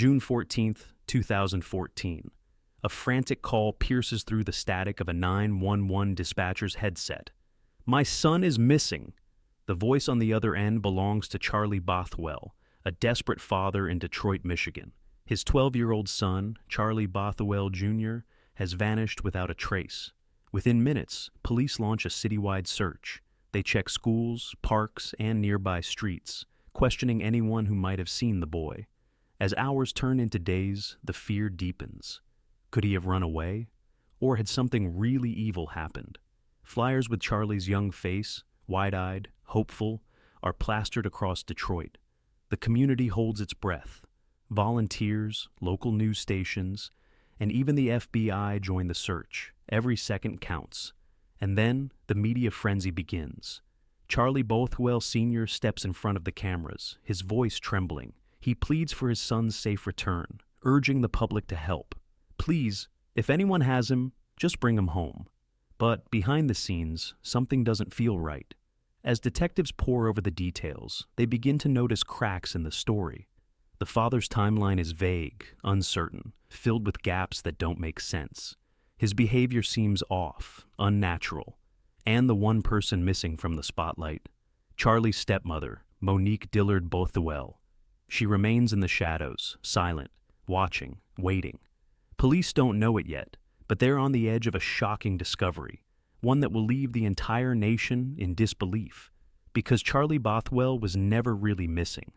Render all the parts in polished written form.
June 14th, 2014. A frantic call pierces through the static of a 911 dispatcher's headset. "My son is missing." The voice on the other end belongs to Charlie Bothwell, a desperate father in Detroit, Michigan. His 12-year-old son, Charlie Bothwell Jr., has vanished without a trace. Within minutes, police launch a citywide search. They check schools, parks, and nearby streets, questioning anyone who might have seen the boy. As hours turn into days, the fear deepens. Could he have run away? Or had something really evil happened? Flyers with Charlie's young face, wide-eyed, hopeful, are plastered across Detroit. The community holds its breath. Volunteers, local news stations, and even the FBI join the search. Every second counts. And then the media frenzy begins. Charlie Bothwell Sr. steps in front of the cameras, his voice trembling. He pleads for his son's safe return, urging the public to help. "Please, if anyone has him, just bring him home." But behind the scenes, something doesn't feel right. As detectives pore over the details, they begin to notice cracks in the story. The father's timeline is vague, uncertain, filled with gaps that don't make sense. His behavior seems off, unnatural. And the one person missing from the spotlight, Charlie's stepmother, Monique Dillard Bothwell. She remains in the shadows, silent, watching, waiting. Police don't know it yet, but they're on the edge of a shocking discovery, one that will leave the entire nation in disbelief, because Charlie Bothwell was never really missing.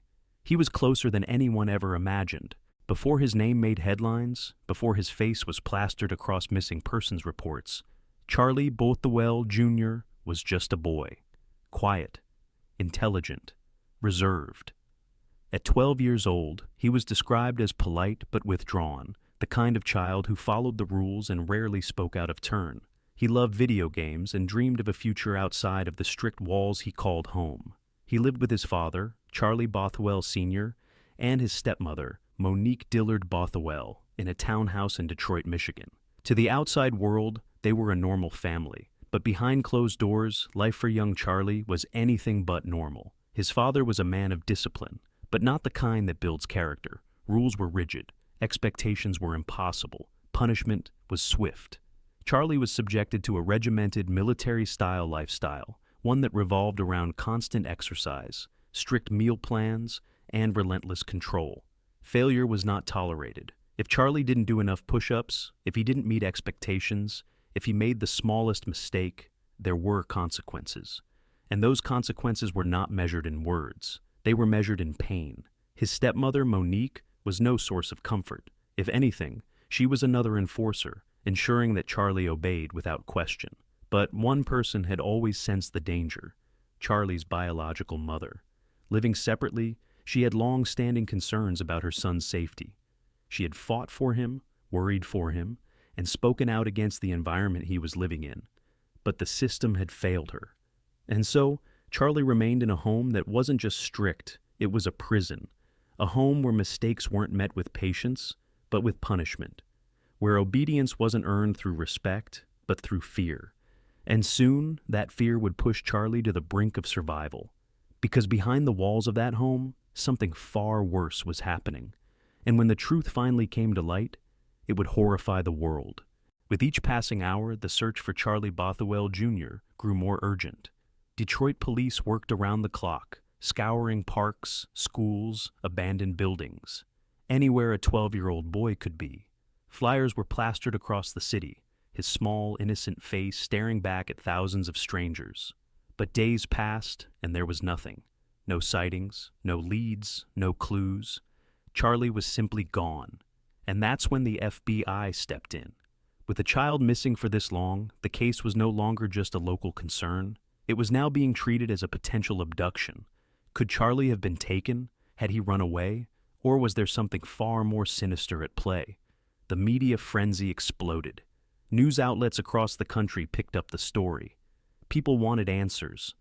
He was closer than anyone ever imagined. Before his name made headlines, before his face was plastered across missing persons reports, Charlie Bothwell Jr. was just a boy. Quiet, intelligent, reserved. At 12 years old, he was described as polite but withdrawn, the kind of child who followed the rules and rarely spoke out of turn. He loved video games and dreamed of a future outside of the strict walls he called home. He lived with his father, Charlie Bothwell Sr., and his stepmother, Monique Dillard Bothwell, in a townhouse in Detroit, Michigan. To the outside world, they were a normal family, but behind closed doors, life for young Charlie was anything but normal. His father was a man of discipline, but not the kind that builds character. Rules were rigid, expectations were impossible, punishment was swift. Charlie was subjected to a regimented military-style lifestyle, one that revolved around constant exercise, strict meal plans, and relentless control. Failure was not tolerated. If Charlie didn't do enough push-ups, if he didn't meet expectations, if he made the smallest mistake, there were consequences. And those consequences were not measured in words. They were measured in pain. His stepmother, Monique, was no source of comfort. If anything, she was another enforcer, ensuring that Charlie obeyed without question. But one person had always sensed the danger: Charlie's biological mother. Living separately, she had long-standing concerns about her son's safety. She had fought for him, worried for him, and spoken out against the environment he was living in. But the system had failed her. And so, Charlie remained in a home that wasn't just strict, it was a prison. A home where mistakes weren't met with patience, but with punishment. Where obedience wasn't earned through respect, but through fear. And soon, that fear would push Charlie to the brink of survival. Because behind the walls of that home, something far worse was happening. And when the truth finally came to light, it would horrify the world. With each passing hour, the search for Charlie Bothwell Jr. grew more urgent. Detroit police worked around the clock, scouring parks, schools, abandoned buildings. Anywhere a 12-year-old boy could be. Flyers were plastered across the city, his small, innocent face staring back at thousands of strangers. But days passed, and there was nothing. No sightings, no leads, no clues. Charlie was simply gone. And that's when the FBI stepped in. With the child missing for this long, the case was no longer just a local concern. It was now being treated as a potential abduction. Could Charlie have been taken? Had he run away? Or was there something far more sinister at play? The media frenzy exploded. News outlets across the country picked up the story. People wanted answers.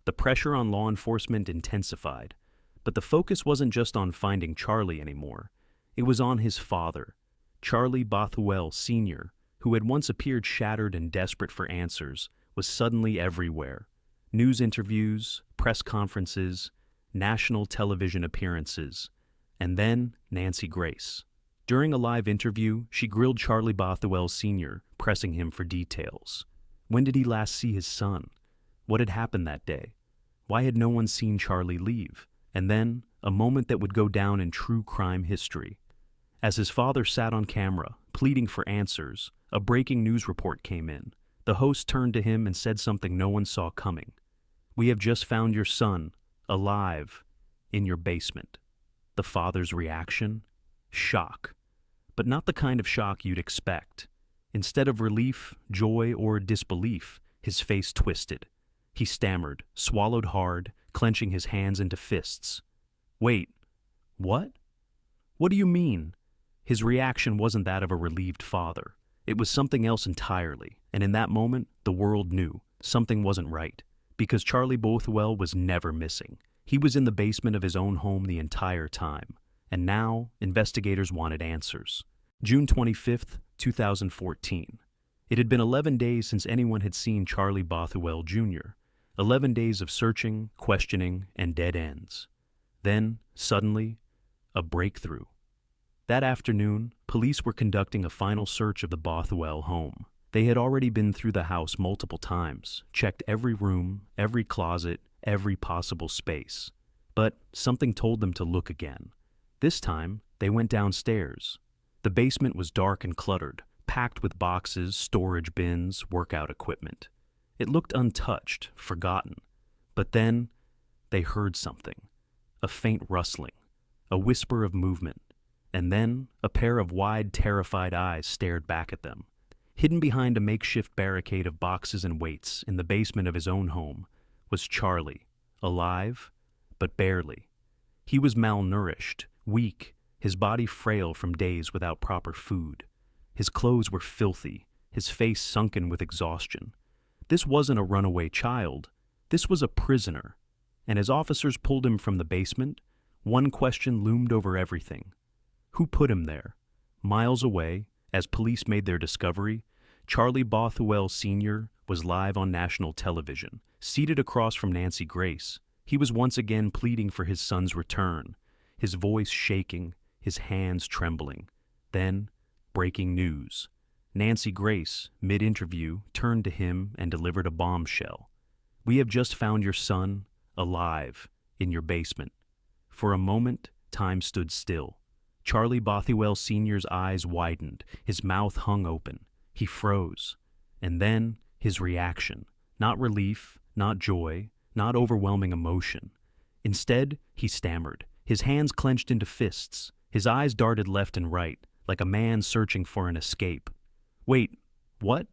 The pressure on law enforcement intensified. But the focus wasn't just on finding Charlie anymore. It was on his father, Charlie Bothwell Sr., who had once appeared shattered and desperate for answers, was suddenly everywhere. News interviews, press conferences, national television appearances. And then Nancy Grace. During a live interview, she grilled Charlie Bothwell Sr., pressing him for details. When did he last see his son? What had happened that day? Why had no one seen Charlie leave? And then, a moment that would go down in true crime history. As his father sat on camera, pleading for answers, a breaking news report came in. The host turned to him and said something no one saw coming. "We have just found your son, alive, in your basement." The father's reaction? Shock. But not the kind of shock you'd expect. Instead of relief, joy, or disbelief, his face twisted. He stammered, swallowed hard, clenching his hands into fists. "Wait, what? What do you mean?" His reaction wasn't that of a relieved father. It was something else entirely, and in that moment, the world knew something wasn't right, because Charlie Bothwell was never missing. He was in the basement of his own home the entire time, and now investigators wanted answers. June 25th, 2014. It had been 11 days since anyone had seen Charlie Bothwell Jr. 11 days of searching, questioning, and dead ends. Then, suddenly, a breakthrough. That afternoon, police were conducting a final search of the Bothwell home. They had already been through the house multiple times, checked every room, every closet, every possible space. But something told them to look again. This time, they went downstairs. The basement was dark and cluttered, packed with boxes, storage bins, workout equipment. It looked untouched, forgotten. But then, they heard something. A faint rustling, a whisper of movement. And then, a pair of wide, terrified eyes stared back at them. Hidden behind a makeshift barricade of boxes and weights in the basement of his own home was Charlie, alive, but barely. He was malnourished, weak, his body frail from days without proper food. His clothes were filthy, his face sunken with exhaustion. This wasn't a runaway child. This was a prisoner. And as officers pulled him from the basement, one question loomed over everything. Who put him there? Miles away, as police made their discovery, Charlie Bothwell Sr. was live on national television, seated across from Nancy Grace. He was once again pleading for his son's return, his voice shaking, his hands trembling. Then, breaking news. Nancy Grace, mid-interview, turned to him and delivered a bombshell. "We have just found your son, alive, in your basement." For a moment, time stood still. Charlie Bothwell Sr.'s eyes widened, his mouth hung open. He froze. And then, his reaction. Not relief, not joy, not overwhelming emotion. Instead, he stammered, his hands clenched into fists. His eyes darted left and right, like a man searching for an escape. "Wait, what?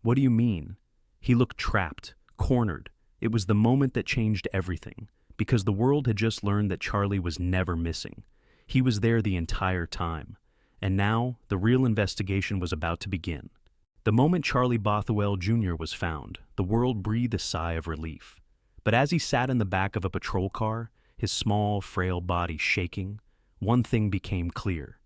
What do you mean?" He looked trapped, cornered. It was the moment that changed everything, because the world had just learned that Charlie was never missing. He was there the entire time. And now, the real investigation was about to begin. The moment Charlie Bothwell Jr. was found, the world breathed a sigh of relief. But as he sat in the back of a patrol car, his small, frail body shaking, one thing became clear.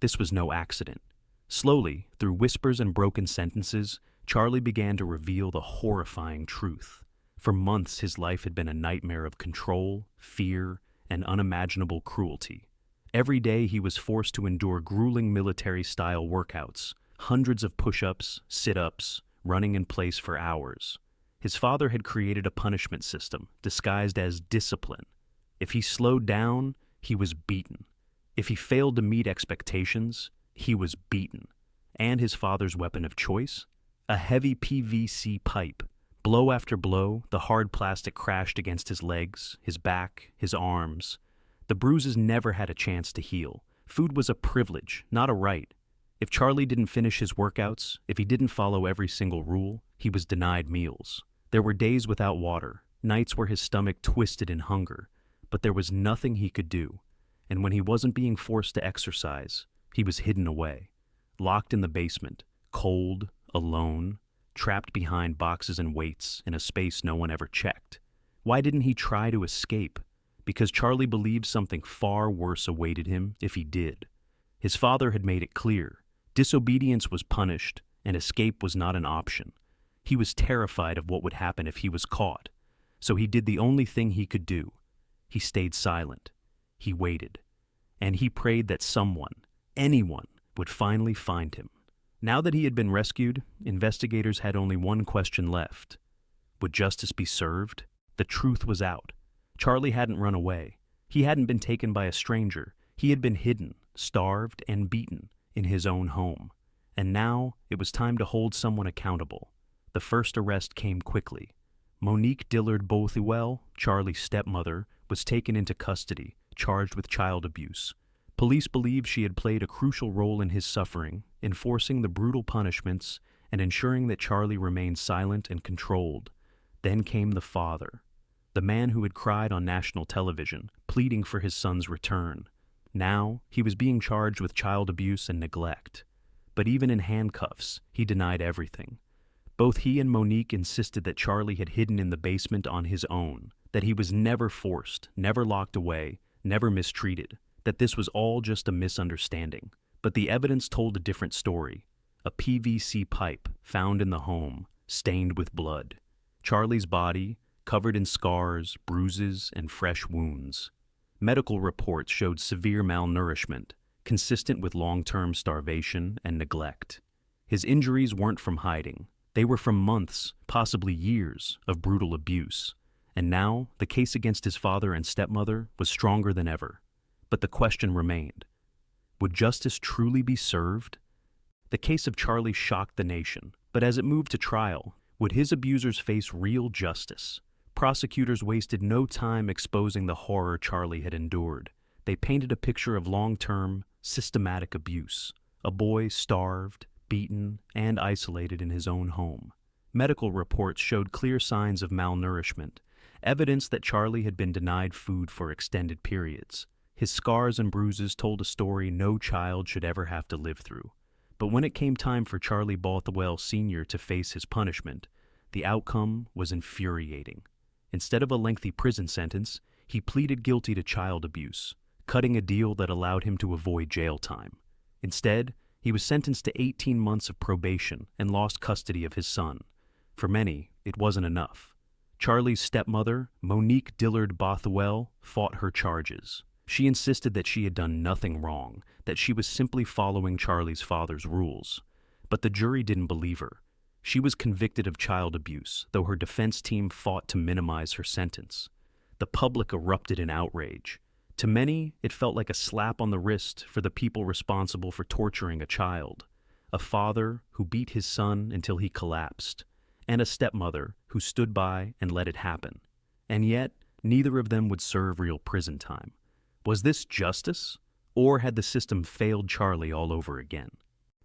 This was no accident. Slowly, through whispers and broken sentences, Charlie began to reveal the horrifying truth. For months, his life had been a nightmare of control, fear, and unimaginable cruelty. Every day he was forced to endure grueling military-style workouts, hundreds of push-ups, sit-ups, running in place for hours. His father had created a punishment system disguised as discipline. If he slowed down, he was beaten. If he failed to meet expectations, he was beaten. And his father's weapon of choice? A heavy PVC pipe. Blow after blow, the hard plastic crashed against his legs, his back, his arms. The bruises never had a chance to heal. Food was a privilege, not a right. If Charlie didn't finish his workouts, if he didn't follow every single rule, he was denied meals. There were days without water, nights where his stomach twisted in hunger, but there was nothing he could do. And when he wasn't being forced to exercise, he was hidden away, locked in the basement, cold, alone, trapped behind boxes and weights in a space no one ever checked. Why didn't he try to escape? Because Charlie believed something far worse awaited him if he did. His father had made it clear. Disobedience was punished, and escape was not an option. He was terrified of what would happen if he was caught. So he did the only thing he could do. He stayed silent. He waited. and he prayed that someone, anyone, would finally find him. Now that he had been rescued, investigators had only one question left. Would justice be served? The truth was out. Charlie hadn't run away. He hadn't been taken by a stranger. He had been hidden, starved, and beaten in his own home. And now it was time to hold someone accountable. The first arrest came quickly. Monique Dillard Bothwell, Charlie's stepmother, was taken into custody, charged with child abuse. Police believed she had played a crucial role in his suffering, enforcing the brutal punishments and ensuring that Charlie remained silent and controlled. Then came the father, the man who had cried on national television, pleading for his son's return. Now he was being charged with child abuse and neglect. But even in handcuffs, he denied everything. Both he and Monique insisted that Charlie had hidden in the basement on his own, that he was never forced, never locked away, never mistreated, that this was all just a misunderstanding. But the evidence told a different story. A PVC pipe found in the home, stained with blood. Charlie's body, covered in scars, bruises, and fresh wounds. Medical reports showed severe malnourishment, consistent with long-term starvation and neglect. His injuries weren't from hiding. They were from months, possibly years, of brutal abuse. And now, the case against his father and stepmother was stronger than ever. But the question remained. Would justice truly be served? The case of Charlie shocked the nation, but as it moved to trial, would his abusers face real justice? Prosecutors wasted no time exposing the horror Charlie had endured. They painted a picture of long-term, systematic abuse. A boy starved, beaten, and isolated in his own home. Medical reports showed clear signs of malnourishment, evidence that Charlie had been denied food for extended periods. His scars and bruises told a story no child should ever have to live through. But when it came time for Charlie Bothwell Sr. to face his punishment, the outcome was infuriating. Instead of a lengthy prison sentence, he pleaded guilty to child abuse, cutting a deal that allowed him to avoid jail time. Instead, he was sentenced to 18 months of probation and lost custody of his son. For many, it wasn't enough. Charlie's stepmother, Monique Dillard Bothwell, fought her charges. She insisted that she had done nothing wrong, that she was simply following Charlie's father's rules. But the jury didn't believe her. She was convicted of child abuse, though her defense team fought to minimize her sentence. The public erupted in outrage. To many, it felt like a slap on the wrist for the people responsible for torturing a child. A father who beat his son until he collapsed, and a stepmother who stood by and let it happen. And yet, neither of them would serve real prison time. Was this justice, or had the system failed Charlie all over again?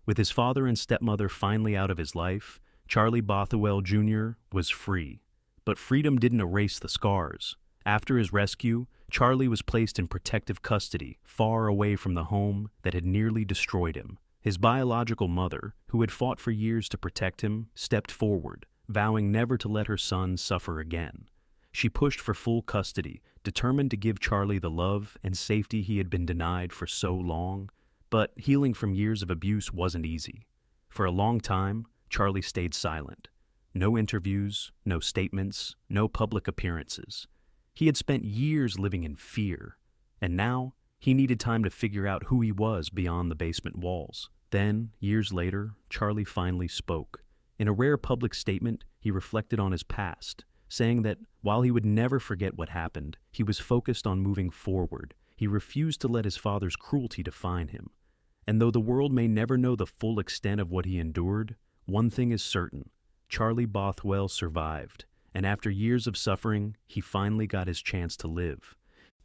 With his father and stepmother finally out of his life, Charlie Bothwell Jr. was free. But freedom didn't erase the scars. After his rescue, Charlie was placed in protective custody, far away from the home that had nearly destroyed him. His biological mother, who had fought for years to protect him, stepped forward, vowing never to let her son suffer again. She pushed for full custody, determined to give Charlie the love and safety he had been denied for so long. But healing from years of abuse wasn't easy. For a long time, Charlie stayed silent. No interviews, no statements, no public appearances. He had spent years living in fear, and now he needed time to figure out who he was beyond the basement walls. Then, years later, Charlie finally spoke. In a rare public statement, he reflected on his past, saying that while he would never forget what happened, he was focused on moving forward. He refused to let his father's cruelty define him. And though the world may never know the full extent of what he endured, one thing is certain: Charlie Bothwell survived, and after years of suffering, he finally got his chance to live.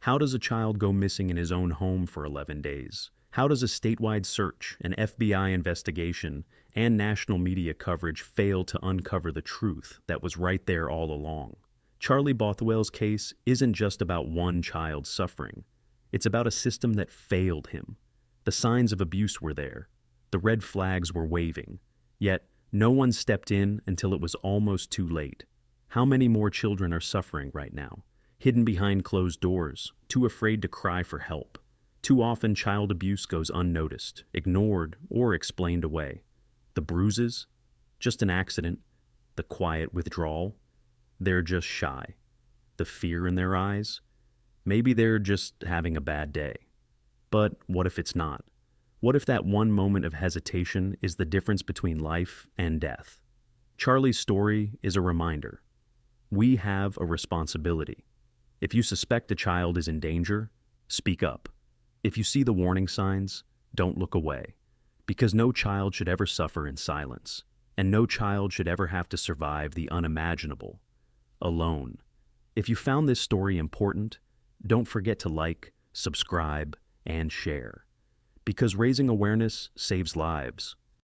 How does a child go missing in his own home for 11 days? How does a statewide search, an FBI investigation, and national media coverage fail to uncover the truth that was right there all along? Charlie Bothwell's case isn't just about one child suffering. It's about a system that failed him. The signs of abuse were there. The red flags were waving. Yet, no one stepped in until it was almost too late. How many more children are suffering right now? Hidden behind closed doors, too afraid to cry for help. Too often, child abuse goes unnoticed, ignored, or explained away. The bruises? Just an accident. The quiet withdrawal? They're just shy. The fear in their eyes? Maybe they're just having a bad day. But what if it's not? What if that one moment of hesitation is the difference between life and death? Charlie's story is a reminder. We have a responsibility. If you suspect a child is in danger, speak up. If you see the warning signs, don't look away. Because no child should ever suffer in silence, and no child should ever have to survive the unimaginable, alone. If you found this story important, don't forget to like, subscribe, and share. Because raising awareness saves lives.